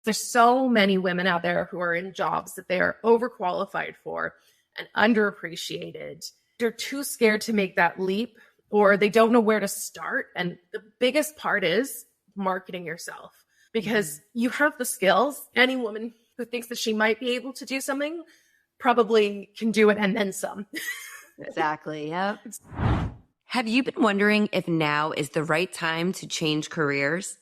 There's so many women out there who are in jobs that they are overqualified for and underappreciated. They're too scared to make that leap, or they don't know where to start. And the biggest part is marketing yourself, because you have the skills. Any woman who thinks that she might be able to do something probably can do it and then some. Exactly. Yep. Have you been wondering if now is the right time to change careers?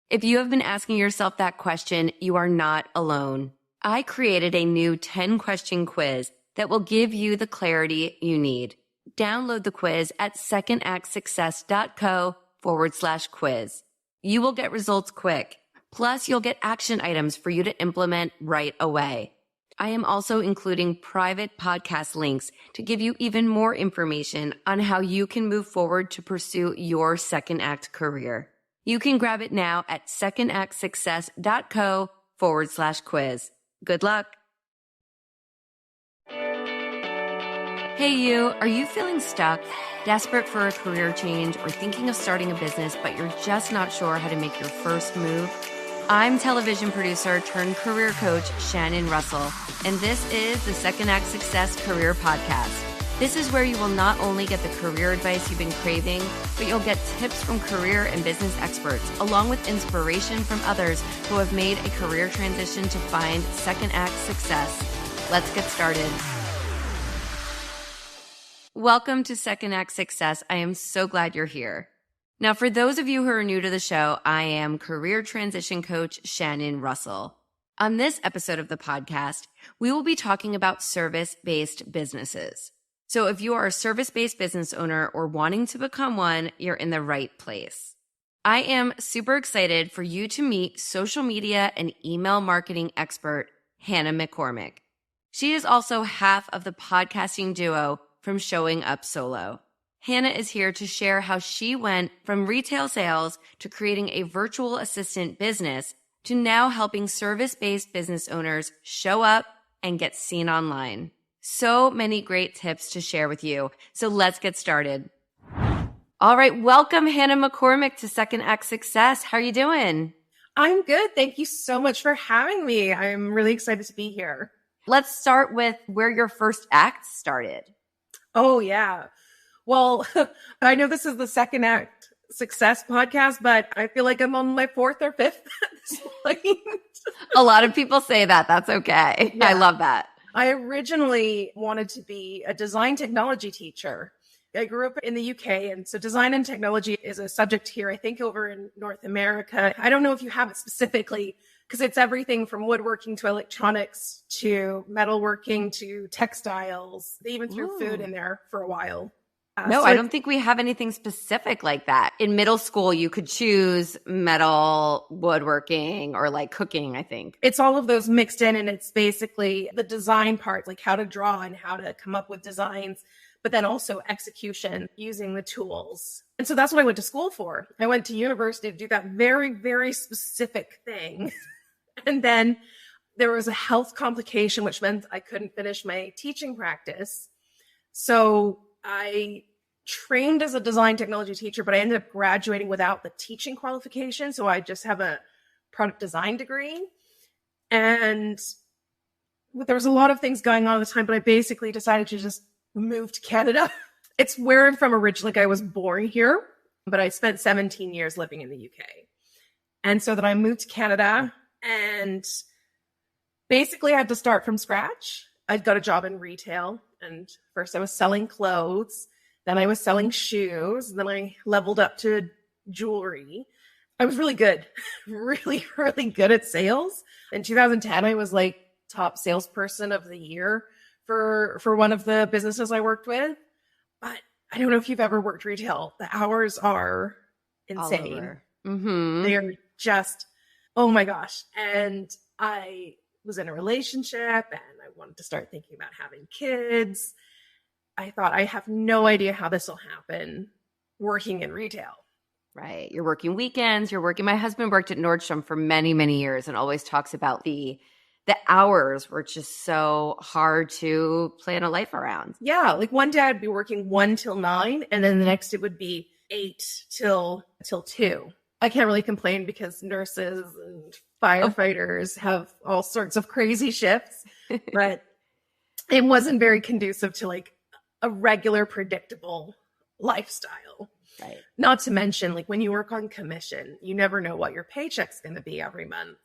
If you have been asking yourself that question, you are not alone. I created a new 10-question quiz that will give you the clarity you need. Download the quiz at secondactsuccess.co/quiz. You will get results quick. Plus, you'll get action items for you to implement right away. I am also including private podcast links to give you even more information on how you can move forward to pursue your second act career. You can grab it now at secondactsuccess.co/quiz. Good luck. Hey you, are you feeling stuck, desperate for a career change, or thinking of starting a business, but you're just not sure how to make your first move? I'm television producer turned career coach Shannon Russell, and this is the Second Act Success Career Podcast. This is where you will not only get the career advice you've been craving, but you'll get tips from career and business experts, along with inspiration from others who have made a career transition to find second act success. Let's get started. Welcome to Second Act Success. I am so glad you're here. Now, for those of you who are new to the show, I am career transition coach Shannon Russell. On this episode of the podcast, we will be talking about service-based businesses. So if you are a service-based business owner or wanting to become one, you're in the right place. I am super excited for you to meet social media and email marketing expert, Hannah McCormick. She is also half of the podcasting duo from Showing Up Solo. Hannah is here to share how she went from retail sales to creating a virtual assistant business to now helping service-based business owners show up and get seen online. So many great tips to share with you. So let's get started. All right. Welcome, Hannah McCormick, to Second Act Success. How are you doing? I'm good. Thank you so much for having me. I'm really excited to be here. Let's start with where your first act started. Oh, yeah. Well, I know this is the Second Act Success podcast, but I feel like I'm on my fourth or fifth at this point. A lot of people say that. That's okay. Yeah. I love that. I originally wanted to be a design technology teacher. I grew up in the UK, and so design and technology is a subject here, I think, over in North America. I don't know if you have it specifically, because it's everything from woodworking to electronics to metalworking to textiles. They even threw food in there for a while. No, I don't think we have anything specific like that. In middle school, you could choose metal, woodworking, or like cooking, I think. It's all of those mixed in, and it's basically the design part, like how to draw and how to come up with designs, but then also execution using the tools. And so that's what I went to school for. I went to university to do that very, very specific thing. And then there was a health complication, which meant I couldn't finish my teaching practice. So I trained as a design technology teacher, but I ended up graduating without the teaching qualification. So I just have a product design degree. And there was a lot of things going on at the time, but I basically decided to just move to Canada. It's where I'm from originally. Like I was born here, but I spent 17 years living in the UK. And so then I moved to Canada and basically I had to start from scratch. I'd got a job in retail, and first I was selling clothes, then I was selling shoes, and then I leveled up to jewelry. I was really good, really, really good at sales. In 2010, I was like top salesperson of the year for one of the businesses I worked with. But I don't know if you've ever worked retail. The hours are insane. Mm-hmm. They're just, oh my gosh. And I was in a relationship and I wanted to start thinking about having kids. I thought, I have no idea how this will happen working in retail. Right. You're working weekends. My husband worked at Nordstrom for many, many years and always talks about the hours were just so hard to plan a life around. Yeah. Like one day I'd be working 1 till 9, and then the next it would be 8 till 2. I can't really complain because nurses and firefighters have all sorts of crazy shifts, but it wasn't very conducive to like a regular, predictable lifestyle. Right. Not to mention, like when you work on commission, you never know what your paycheck's going to be every month,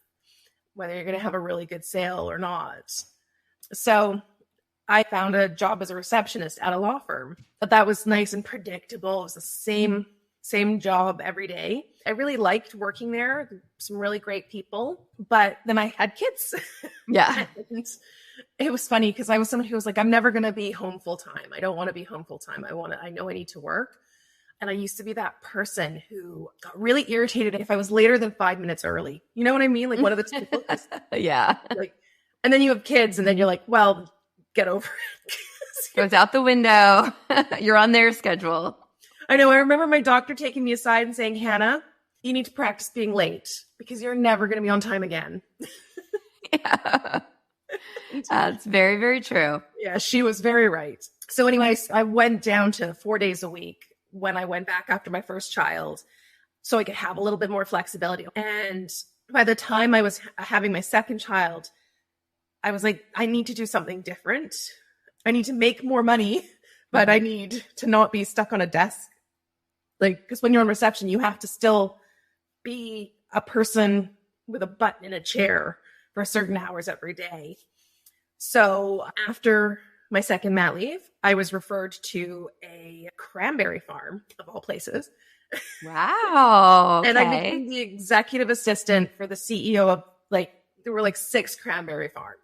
whether you're going to have a really good sale or not. So I found a job as a receptionist at a law firm, but that was nice and predictable. It was the same job every day. I really liked working there. Some really great people, but then I had kids. Yeah. And it was funny because I was someone who was like, I'm never going to be home full time. I don't want to be home full time. I know I need to work. And I used to be that person who got really irritated if I was later than 5 minutes early. You know what I mean? Like one of the two. Yeah. Like, and then you have kids and then you're like, well, get over it. Goes out the window. You're on their schedule. I know. I remember my doctor taking me aside and saying, Hannah, you need to practice being late because you're never going to be on time again. Yeah. That's very, very true. Yeah, she was very right. So anyways, I went down to 4 days a week when I went back after my first child so I could have a little bit more flexibility. And by the time I was having my second child, I was like, I need to do something different. I need to make more money, but I need to not be stuck on a desk. Like, because when you're on reception, you have to still be a person with a button in a chair for certain hours every day. So after my second mat leave, I was referred to a cranberry farm, of all places. Wow. Okay. And I became the executive assistant for the CEO of there were 6 cranberry farms.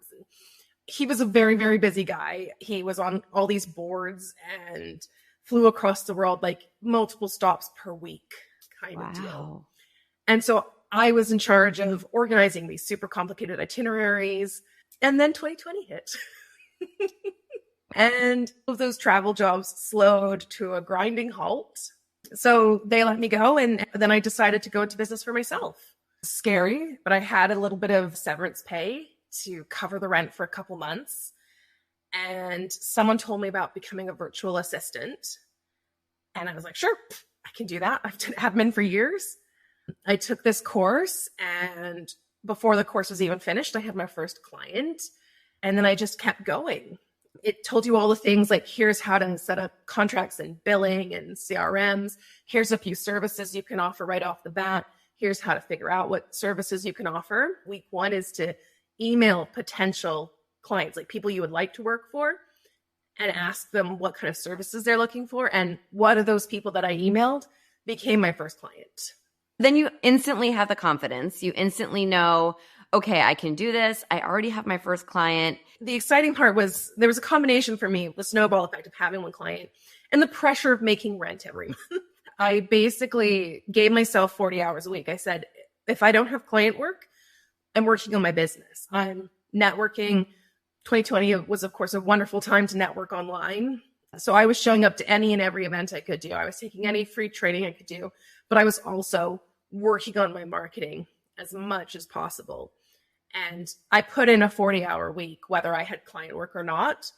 He was a very, very busy guy. He was on all these boards and flew across the world, like multiple stops per week kind of deal. And so I was in charge of organizing these super complicated itineraries. And then 2020 hit. And those travel jobs slowed to a grinding halt. So they let me go. And then I decided to go into business for myself. Scary, but I had a little bit of severance pay to cover the rent for a couple months. And someone told me about becoming a virtual assistant. And I was like, sure, I can do that. I've done admin for years. I took this course, and before the course was even finished, I had my first client. And then I just kept going. It told you all the things like, here's how to set up contracts and billing and CRMs. Here's a few services you can offer right off the bat. Here's how to figure out what services you can offer. Week 1 is to email potential clients, like people you would like to work for, and ask them what kind of services they're looking for. And one of those people that I emailed became my first client. Then you instantly have the confidence. You instantly know, okay, I can do this. I already have my first client. The exciting part was there was a combination for me, the snowball effect of having one client and the pressure of making rent every month. I basically gave myself 40 hours a week. I said, if I don't have client work, I'm working on my business. I'm networking. 2020 was, of course, a wonderful time to network online. So I was showing up to any and every event I could do. I was taking any free training I could do, but I was also working on my marketing as much as possible. And I put in a 40-hour week, whether I had client work or not.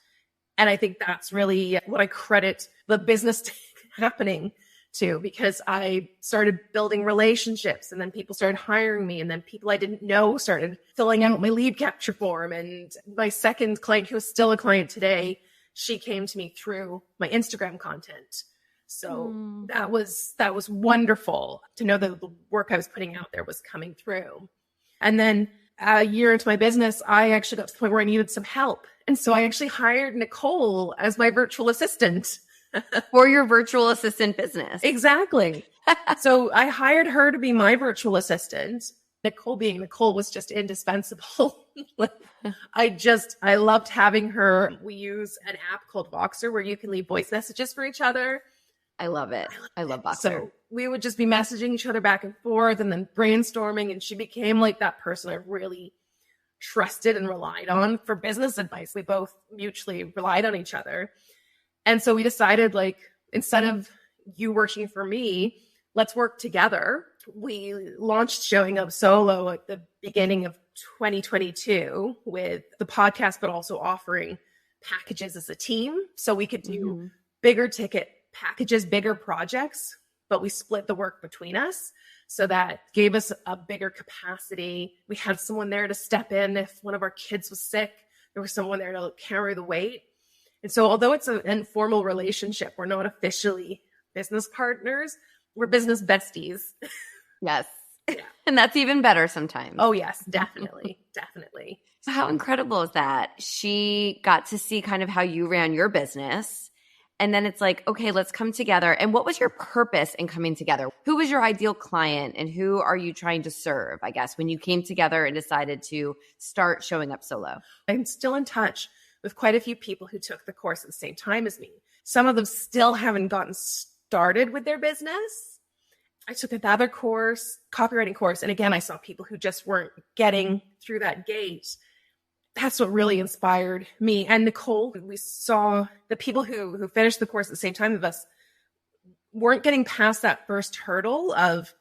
And I think that's really what I credit the business happening to, because I started building relationships, and then people started hiring me, and then people I didn't know started filling out my lead capture form. And my second client, who is still a client today, she came to me through my Instagram content. So that was wonderful to know that the work I was putting out there was coming through. And then a year into my business, I actually got to the point where I needed some help. And so I actually hired Nicole as my virtual assistant. For your virtual assistant business. Exactly. So I hired her to be my virtual assistant. Nicole being Nicole was just indispensable. I loved having her. We use an app called Voxer where you can leave voice messages for each other. I love it. I love Voxer. So we would just be messaging each other back and forth and then brainstorming. And she became like that person I really trusted and relied on for business advice. We both mutually relied on each other. And so we decided, like, instead of you working for me, let's work together. We launched Showing Up Solo at the beginning of 2022 with the podcast, but also offering packages as a team. So we could do bigger ticket packages, bigger projects, but we split the work between us. So that gave us a bigger capacity. We had someone there to step in if one of our kids was sick. There was someone there to carry the weight. And so although it's an informal relationship, we're not officially business partners. We're business besties. Yes. Yeah. And that's even better sometimes. Oh, yes, definitely. Definitely. So how incredible is that? She got to see kind of how you ran your business. And then it's like, okay, let's come together. And what was your purpose in coming together? Who was your ideal client and who are you trying to serve, I guess, when you came together and decided to start showing up solo? I'm still in touch with quite a few people who took the course at the same time as me. Some of them still haven't gotten started with their business. I took another course, copywriting course. And again, I saw people who just weren't getting through that gate. That's what really inspired me. And Nicole, we saw the people who finished the course at the same time as us weren't getting past that first hurdle of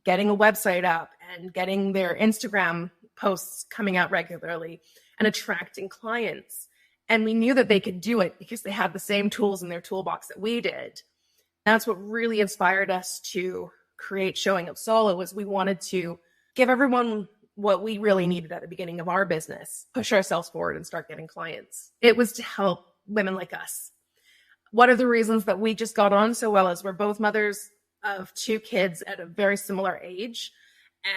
getting a website up and getting their Instagram posts coming out regularly and attracting clients. And we knew that they could do it because they had the same tools in their toolbox that we did. That's what really inspired us to create Showing Up Solo. Was we wanted to give everyone what we really needed at the beginning of our business, push ourselves forward and start getting clients. It was to help women like us. One of the reasons that we just got on so well is we're both mothers of 2 kids at a very similar age.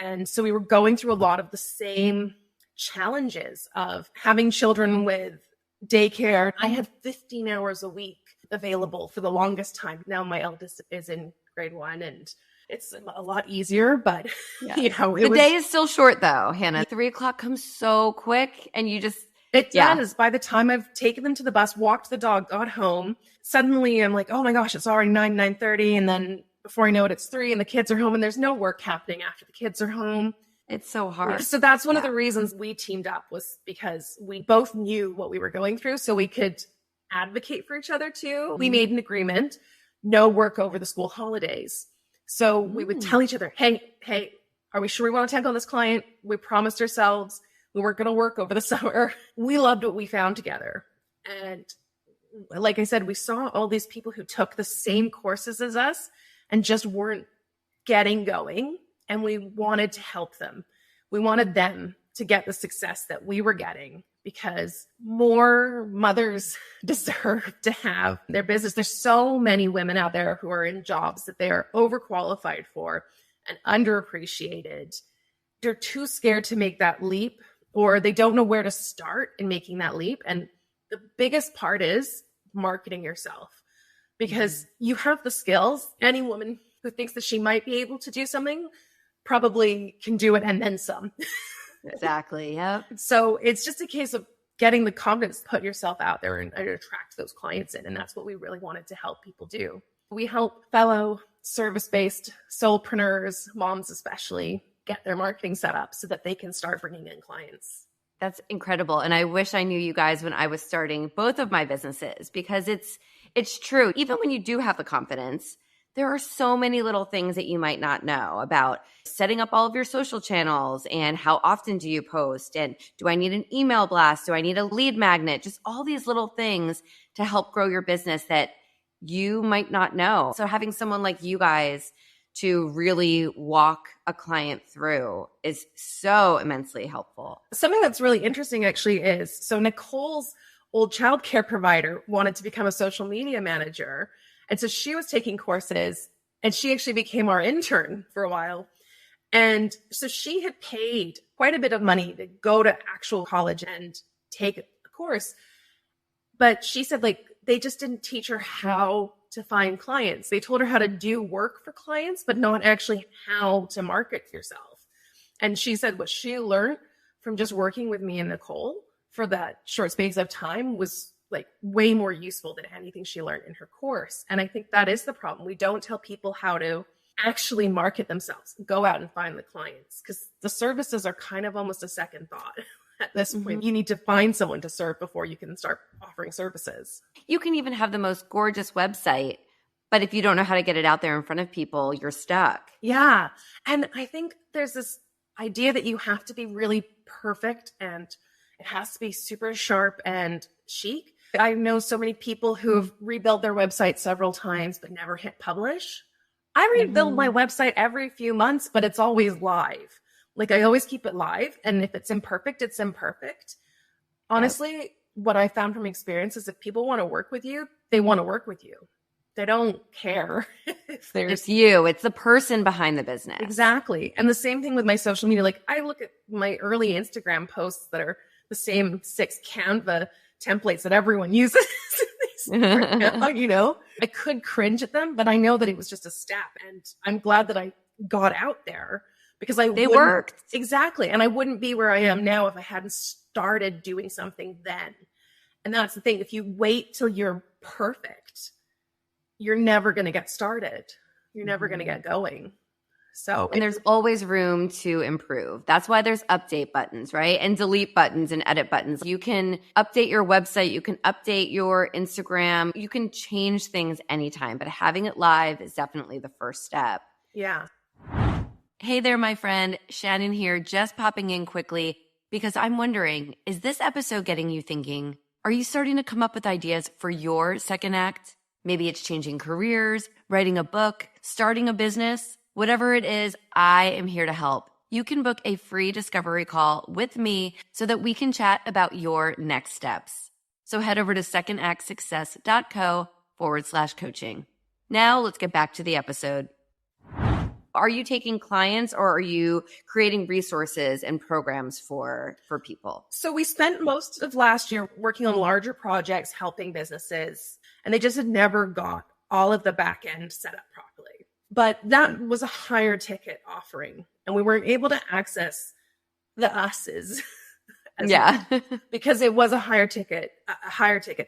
And so we were going through a lot of the same challenges of having children with daycare. I had 15 hours a week available for the longest time. Now my eldest is in grade 1 and it's a lot easier, but Yeah. the day is still short though, Hannah. 3:00 comes so quick and you just, it does. By the time I've taken them to the bus, walked the dog, got home, suddenly I'm like, oh my gosh, it's already 9:30. And then before I know it, it's 3 and the kids are home and there's no work happening after the kids are home. it's so hard. So that's one of the reasons we teamed up, was because we both knew what we were going through, so we could advocate for each other too. We made an agreement, no work over the school holidays. So we would tell each other, hey, are we sure we want to take on this client? We promised ourselves we weren't going to work over the summer. We loved what we found together. And like I said, we saw all these people who took the same courses as us and just weren't getting going. And we wanted to help them. We wanted them to get the success that we were getting, because more mothers deserve to have their business. There's so many women out there who are in jobs that they are overqualified for and underappreciated. They're too scared to make that leap, or they don't know where to start in making that leap. And the biggest part is marketing yourself, because you have the skills. Any woman who thinks that she might be able to do something probably can do it and then some. Exactly. Yep. So it's just a case of getting the confidence to put yourself out there and attract those clients in. And that's what we really wanted to help people do. We help fellow service-based solopreneurs, moms especially, get their marketing set up so that they can start bringing in clients. That's incredible. And I wish I knew you guys when I was starting both of my businesses, because it's true. Even when you do have the confidence, there are so many little things that you might not know about setting up all of your social channels, and how often do you post, and do I need an email blast? Do I need a lead magnet? Just all these little things to help grow your business that you might not know. So having someone like you guys to really walk a client through is so immensely helpful. Something that's really interesting actually is, so Nicole's old childcare provider wanted to become a social media manager. And so she was taking courses, and she actually became our intern for a while. And so she had paid quite a bit of money to go to actual college and take a course. But she said, like, they just didn't teach her how to find clients. They told her how to do work for clients, but not actually how to market yourself. And she said what she learned from just working with me and Nicole for that short space of time was like way more useful than anything she learned in her course. And I think that is the problem. We don't tell people how to actually market themselves, go out and find the clients, because the services are kind of almost a second thought. At this point, you need to find someone to serve before you can start offering services. You can even have the most gorgeous website, but if you don't know how to get it out there in front of people, you're stuck. Yeah. And I think there's this idea that you have to be really perfect and it has to be super sharp and chic. I know so many people who've rebuilt their website several times but never hit publish. I rebuild my website every few months, but it's always live. Like I always keep it live. And if it's imperfect, it's imperfect. Honestly, what I found from experience is if people want to work with you, they want to work with you. They don't care if there's It's you. It's the person behind the business. Exactly. And the same thing with my social media. Like I look at my early Instagram posts that are the same 6 Canva templates that everyone uses. You know, I could cringe at them, but I know that it was just a step. And I'm glad that I got out there because They worked. Exactly. And I wouldn't be where I am now if I hadn't started doing something then. And that's the thing. If you wait till you're perfect, you're never going to get started. You're never going to get going. So, and there's always room to improve. That's why there's update buttons, right? And delete buttons and edit buttons. You can update your website. You can update your Instagram. You can change things anytime, but having it live is definitely the first step. Yeah. Hey there, my friend. Shannon here, just popping in quickly because I'm wondering, is this episode getting you thinking? Are you starting to come up with ideas for your second act? Maybe it's changing careers, writing a book, starting a business. Whatever it is, I am here to help. You can book a free discovery call with me so that we can chat about your next steps. So head over to secondactsuccess.co/coaching. Now let's get back to the episode. Are you taking clients or are you creating resources and programs for people? So we spent most of last year working on larger projects, helping businesses, and they just had never got all of the back end set up properly. But that was a higher ticket offering, and we weren't able to access the us's. Because it was a higher ticket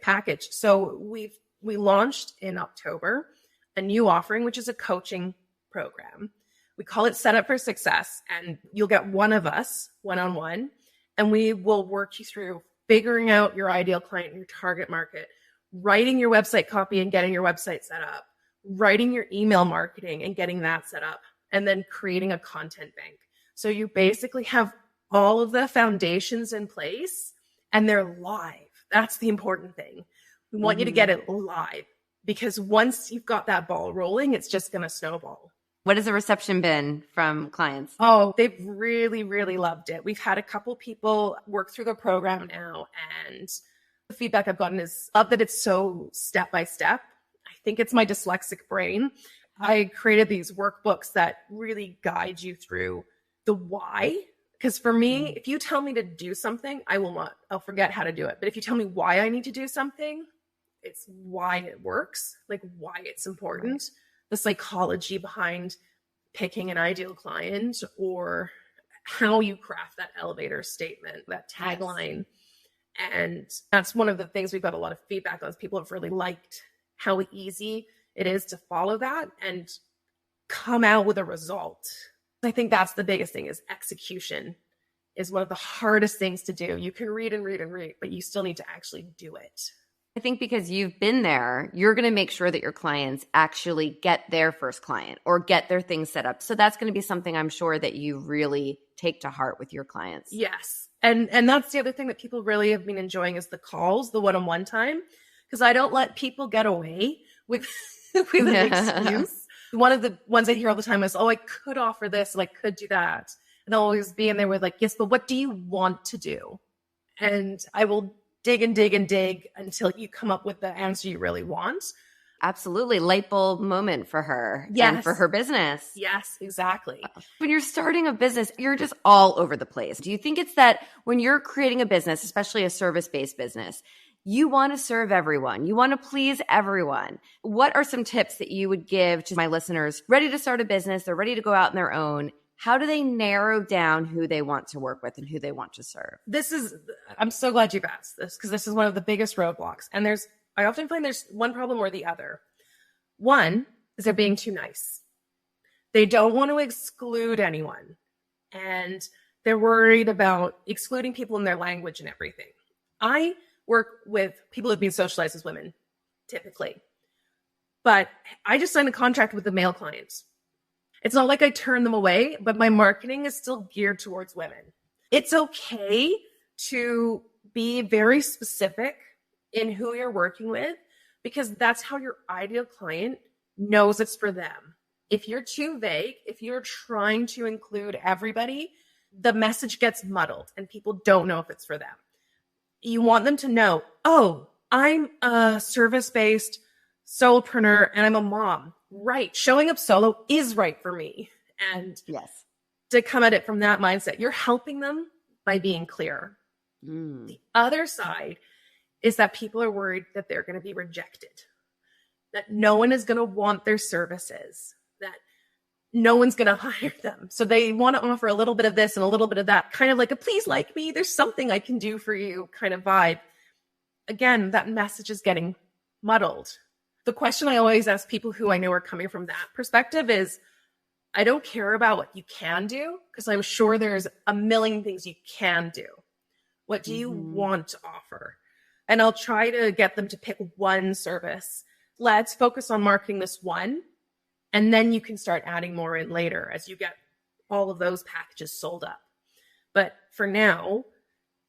package. So we launched in October a new offering, which is a coaching program. We call it Set Up for Success, and you'll get one of us one-on-one, and we will work you through figuring out your ideal client, your target market, writing your website copy and getting your website set up, writing your email marketing and getting that set up, and then creating a content bank. So you basically have all of the foundations in place and they're live. That's the important thing. We want you to get it live because once you've got that ball rolling, it's just going to snowball. What has the reception been from clients? Oh, they've really, really loved it. We've had a couple people work through the program now, and the feedback I've gotten is love that it's so step by step. I think it's my dyslexic brain. I created these workbooks that really guide you through the why. Because for me, if you tell me to do something, I'll forget how to do it. But if you tell me why I need to do something, it's why it works, like why it's important, the psychology behind picking an ideal client or how you craft that elevator statement, that tagline. And that's one of the things we've got a lot of feedback on. People have really liked how easy it is to follow that and come out with a result. I think that's the biggest thing is execution is one of the hardest things to do. You can read and read and read, but you still need to actually do it. I think because you've been there, you're going to make sure that your clients actually get their first client or get their things set up. So that's going to be something I'm sure that you really take to heart with your clients. Yes. And that's the other thing that people really have been enjoying is the calls, the one-on-one time, because I don't let people get away with an excuse. One of the ones I hear all the time is, oh, I could offer this, and I could do that. And I'll always be in there with like, yes, but what do you want to do? And I will dig and dig and dig until you come up with the answer you really want. Absolutely. Light bulb moment for her and for her business. Yes, exactly. When you're starting a business, you're just all over the place. Do you think it's that when you're creating a business, especially a service-based business, you want to serve everyone. You want to please everyone. What are some tips that you would give to my listeners ready to start a business? They're ready to go out on their own. How do they narrow down who they want to work with and who they want to serve? I'm so glad you've asked this because this is one of the biggest roadblocks. And I often find there's one problem or the other. One is they're being too nice. They don't want to exclude anyone. And they're worried about excluding people in their language and everything. I work with people who've been socialized as women, typically. But I just signed a contract with the male clients. It's not like I turn them away, but my marketing is still geared towards women. It's okay to be very specific in who you're working with because that's how your ideal client knows it's for them. If you're too vague, if you're trying to include everybody, the message gets muddled and people don't know if it's for them. You want them to know, oh, I'm a service-based solopreneur and I'm a mom. Right. Showing up solo is right for me. And Yes. to come at it from that mindset, you're helping them by being clear. The other side is that people are worried that they're going to be rejected, that no one is going to want their services, that no one's going to hire them. So they want to offer a little bit of this and a little bit of that, kind of like a please like me, there's something I can do for you kind of vibe. Again, that message is getting muddled. The question I always ask people who I know are coming from that perspective is, I don't care about what you can do, because I'm sure there's a million things you can do. What do you want to offer? And I'll try to get them to pick one service. Let's focus on marketing this one. And then you can start adding more in later as you get all of those packages sold up. But for now,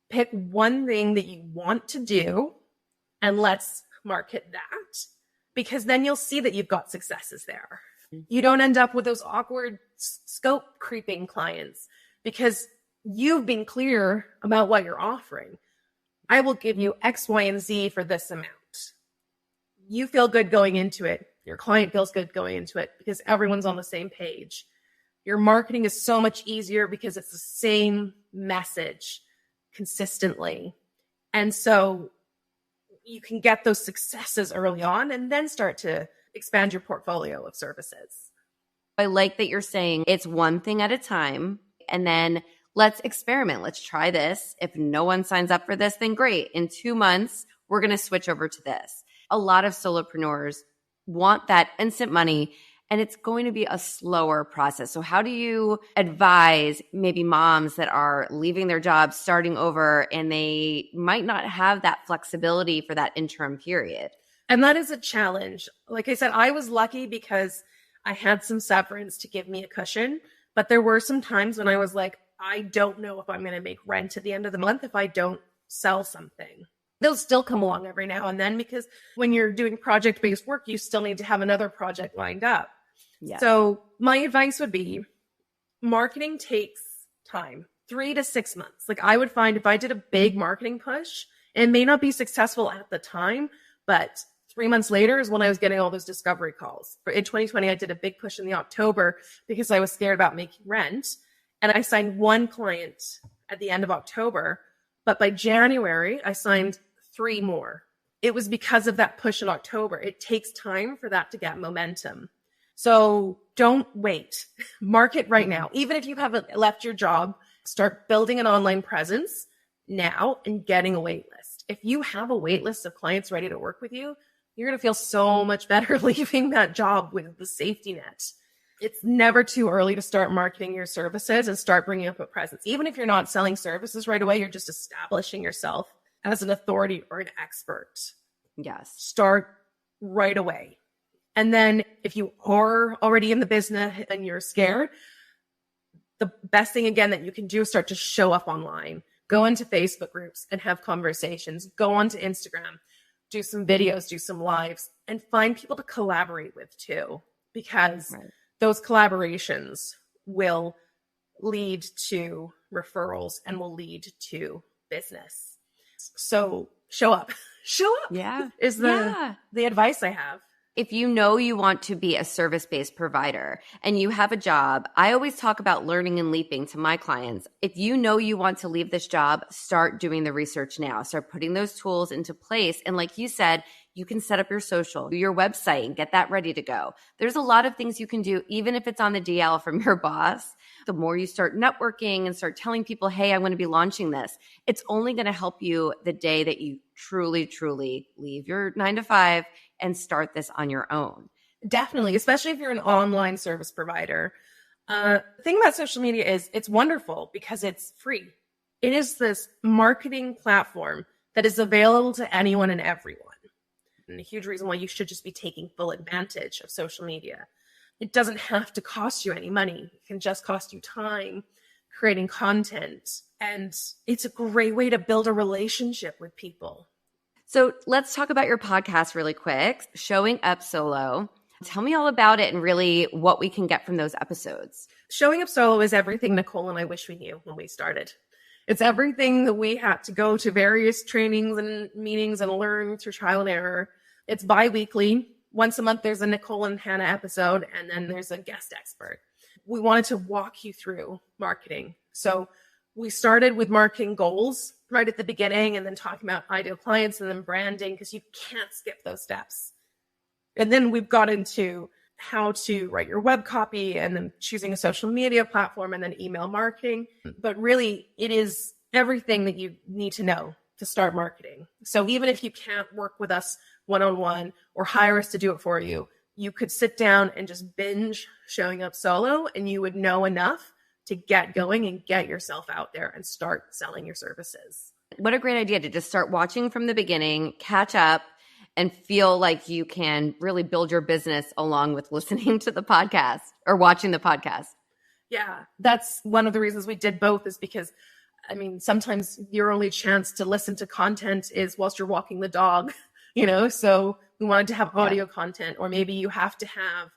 pick one thing that you want to do and let's market that, because then you'll see that you've got successes there. You don't end up with those awkward scope creeping clients because you've been clear about what you're offering. I will give you X, Y, and Z for this amount. You feel good going into it. Your client feels good going into it because everyone's on the same page. Your marketing is so much easier because it's the same message consistently. And so you can get those successes early on and then start to expand your portfolio of services. I like that you're saying it's one thing at a time, and then let's experiment. Let's try this. If no one signs up for this, then great. In 2 months, we're going to switch over to this. A lot of solopreneurs want that instant money, and it's going to be a slower process. So how do you advise maybe moms that are leaving their jobs, starting over, and they might not have that flexibility for that interim period? And that is a challenge. Like I said, I was lucky because I had some severance to give me a cushion, but there were some times when I was like, I don't know if I'm going to make rent at the end of the month if I don't sell something. They'll still come along every now and then because when you're doing project-based work, you still need to have another project lined up. Yeah. So my advice would be marketing takes time, 3 to 6 months. Like I would find if I did a big marketing push, it may not be successful at the time, but 3 months later is when I was getting all those discovery calls. In 2020, I did a big push in the October because I was scared about making rent. And I signed one client at the end of October. But by January, I signed 3 more. It was because of that push in October. It takes time for that to get momentum. So don't wait. Market right now. Even if you haven't left your job, start building an online presence now and getting a wait list. If you have a wait list of clients ready to work with you, you're going to feel so much better leaving that job with the safety net. It's never too early to start marketing your services and start bringing up a presence. Even if you're not selling services right away, you're just establishing yourself as an authority or an expert. Yes. Start right away. And then if you are already in the business and you're scared, the best thing again that you can do is start to show up online. Go into Facebook groups and have conversations. Go onto Instagram, do some videos, do some lives, and find people to collaborate with too, because those collaborations will lead to referrals and will lead to business. So show up. Show up. Yeah. Is the advice I have. If you know you want to be a service-based provider and you have a job, I always talk about learning and leaping to my clients. If you know you want to leave this job, start doing the research now. Start putting those tools into place. And like you said, you can set up your social, your website, and get that ready to go. There's a lot of things you can do, even if it's on the DL from your boss. The more you start networking and start telling people, hey, I'm going to be launching this, it's only going to help you the day that you truly, truly leave your 9 to 5 and start this on your own. Definitely, especially if you're an online service provider. The thing about social media is it's wonderful because it's free. It is this marketing platform that is available to anyone and everyone. And a huge reason why you should just be taking full advantage of social media. It doesn't have to cost you any money. It can just cost you time creating content. And it's a great way to build a relationship with people. So let's talk about your podcast really quick, Showing Up Solo. Tell me all about it and really what we can get from those episodes. Showing up solo is everything Nicole and I wish we knew when we started. It's everything that we had to go to various trainings and meetings and learn through trial and error. It's bi-weekly. Once a month, there's a Nicole and Hannah episode, and then there's a guest expert. We wanted to walk you through marketing. So we started with marketing goals right at the beginning, and then talking about ideal clients and then branding, because you can't skip those steps. And then we've got into how to write your web copy, and then choosing a social media platform, and then email marketing. But really, it is everything that you need to know to start marketing. So even if you can't work with us one-on-one or hire us to do it for you, you could sit down and just binge Showing Up Solo, and you would know enough to get going and get yourself out there and start selling your services. What a great idea to just start watching from the beginning, catch up, and feel like you can really build your business along with listening to the podcast or watching the podcast. Yeah, that's one of the reasons we did both, is because, sometimes your only chance to listen to content is whilst you're walking the dog, so we wanted to have audio content, or maybe you have to have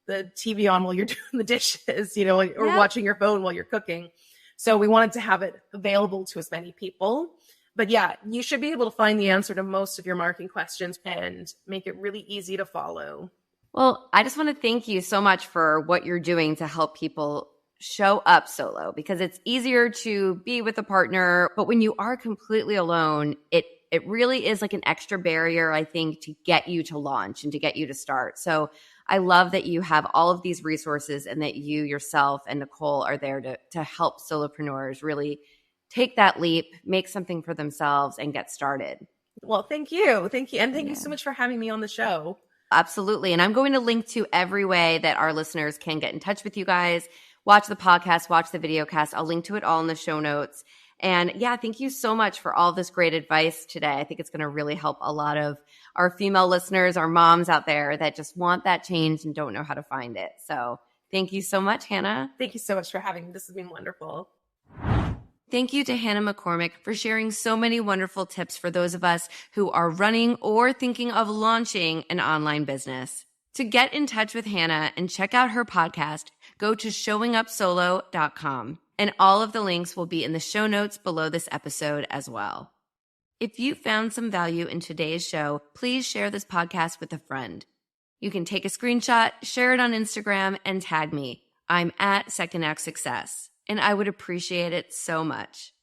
the TV on while you're doing the dishes, or watching your phone while you're cooking. So we wanted to have it available to as many people. But yeah, you should be able to find the answer to most of your marketing questions and make it really easy to follow. Well, I just want to thank you so much for what you're doing to help people show up solo, because it's easier to be with a partner. But when you are completely alone, it really is like an extra barrier, I think, to get you to launch and to get you to start. So I love that you have all of these resources and that you yourself and Nicole are there to help solopreneurs really take that leap, make something for themselves, and get started. Well, thank you. Thank you. And thank you so much for having me on the show. Absolutely. And I'm going to link to every way that our listeners can get in touch with you guys, watch the podcast, watch the video cast. I'll link to it all in the show notes. And yeah, thank you so much for all this great advice today. I think it's going to really help a lot of our female listeners, our moms out there that just want that change and don't know how to find it. So thank you so much, Hannah. Thank you so much for having me. This has been wonderful. Thank you to Hannah McCormick for sharing so many wonderful tips for those of us who are running or thinking of launching an online business. To get in touch with Hannah and check out her podcast, go to showingupsolo.com. And all of the links will be in the show notes below this episode as well. If you found some value in today's show, please share this podcast with a friend. You can take a screenshot, share it on Instagram, and tag me. I'm at Second Act Success, and I would appreciate it so much.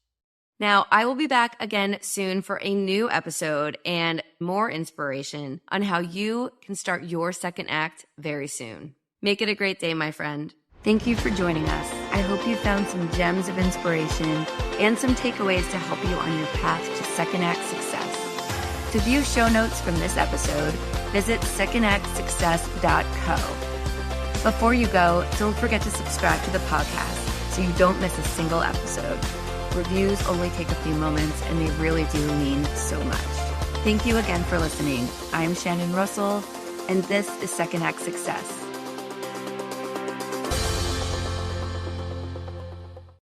Now, I will be back again soon for a new episode and more inspiration on how you can start your second act very soon. Make it a great day, my friend. Thank you for joining us. I hope you found some gems of inspiration and some takeaways to help you on your path to second act success. To view show notes from this episode, visit secondactsuccess.co. Before you go, don't forget to subscribe to the podcast so you don't miss a single episode. Reviews only take a few moments, and they really do mean so much. Thank you again for listening. I'm Shannon Russell, and this is Second Act Success.